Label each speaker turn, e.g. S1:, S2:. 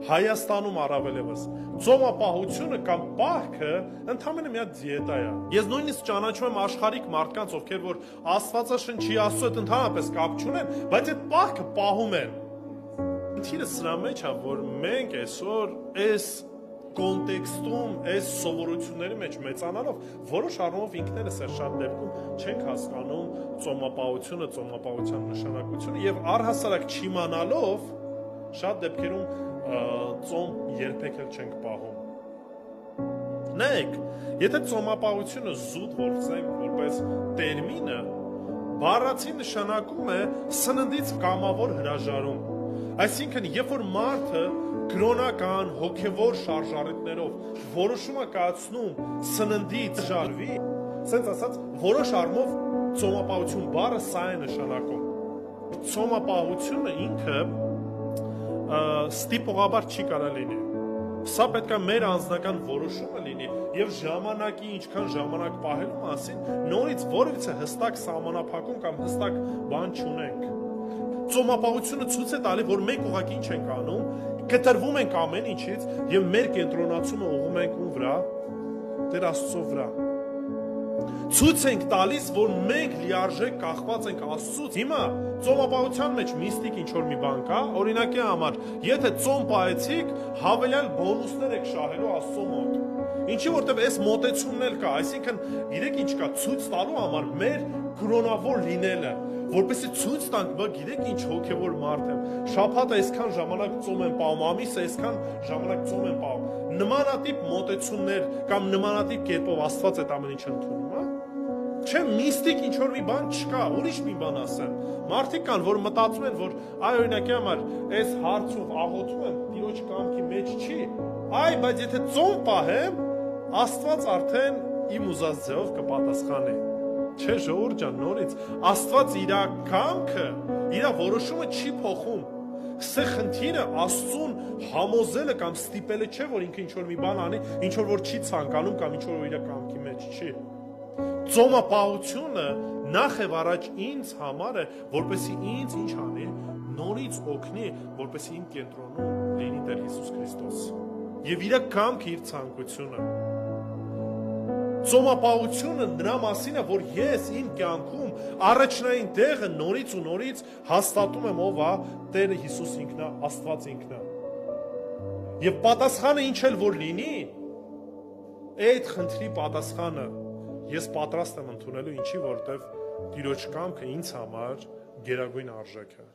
S1: Հայաստանում առավելևս ծոմապահությունը կամ պահքը ընդհանրապես մի հատ դիետա է։ Ես նույնիսկ ճանաչում եմ աշխարհիկ մարդկանց, ովքեր որ Աստվածաշնչի Աստծո հետ ընդհանրապես կապ չունեն, բայց այդ պահքը պահում են։ Խնդիրը սրա մեջ է, որ մենք այսօր այս կոնտեքստում, այս սովորությունների մեջ մեծանալով որոշ առումով ինքներս է շատ դեպքում չենք հասկանում ծոմապահությունը, ծոմապահության նշանակությունը եւ առհասարակ չիմանալով շատ դեպքերում ծոմ երբեք էլ չենք պահում։ Նայեք, եթե ծոմապահությունը զուտ որսենք որպես տերմինը, բառացի նշանակում է սննդից կամավոր հրաժարում։ Այսինքն, երբ որ մարդը կրոնական, հոգևոր շարժառիթներով որոշում է կայացնում սննդից ժարվի, ասենց ասած, որոշ առումով ծոմապահություն բառը սա է նշանակում։ Ծոմապահությունը ինքը ստիպողաբար չի կարա լինի։ Սա պետք է մեր անձնական որոշումը լինի եւ ժամանակի ինչքան ժամանակ պահելու մասին նորից որևիցե հստակ սահմանափակում կամ հստակ բան չունենք։ Ծոմապահությունը ցույց է տալի, որ մենք ուղղակի ինչ ենք անում, կտրվում ենք ամեն ինչից եւ մեր կենտրոնացումը ուղղում ենք ում վրա, Տեր Աստծո վրա։ Ցույց ենք տալիս, որ մենք լիարժեք կախված ենք Աստծուց։ Հիմա ծոմապահության մեջ միստիկ ինչ որ մի բան կա, օրինակի համար, եթե ծոմ պահեցիք, հավելյալ բոնուսներ եք շահելու Աստծո մոտ։ Ինչի որտեվ այս մոտեցումն էլ կա, այսինքն գիտեք ինչ կա, ցույց տալու համար մեր կրոնավոր լինելը, որպեսզի ցույց տանք, բա գիտեք ինչ հոգևոր մարդ եմ, շաբաթը այսքան ժամանակ ծոմ եմ պահում, ամիսը այսքան ժամանակ ծոմ եմ պահում։ Նմանատիպ մոտեցումներ կամ նմանատիպ կերպով Աստված այդ ամեն ինչը ընդունում է։ Չէ, միստիկ ինչ որ մի բան չկա, ուրիշ մի բան ասեմ։ Մարդիկ կան, որ մտածում են, որ այ օրինակի համար այս հարցով աղոթում եմ, Տիրոջ կամքի մեջ չի։ Այ, բայց եթե ծոմ պահեմ, Աստված արդեն իմ ուզած ձևով կպատասխանի։ Չէ, ժողովուրդ ջան, նորից Աստված իր կամքը, իր որոշումը չի փոխում։ Սա խնդիրը Աստծուն համոզելը կամ ստիպելը չէ, որ ինքը ինչ որ մի բան անի, ինչ որ չի ցանկանում կամ ինչ որ իր կամքի մեջ չի։ Ծոմապահությունը նախ եւ առաջ ինձ համար է, որպեսզի ինձ ինչ անի, նորից օգնի, որպեսզի իմ կենտրոնում լինի Տեր Հիսուս Քրիստոս։ Եվ իր կամքը, իր ցանկությունը։ Ծոմապահությունը նրա մասին է, որ ես իմ կյանքում առաջնային տեղը նորից ու նորից հաստատում եմ ով է Տերը Հիսուս ինքն է, Աստված ինքն է։ Եվ պատասխանը ինչ էլ որ լինի, այդ խնդրի պատասխանը ես պատրաստ եմ ընդունելու, ինչի որտեվ Տիրոջ կամքը ինձ համար գերագույն արժեք է։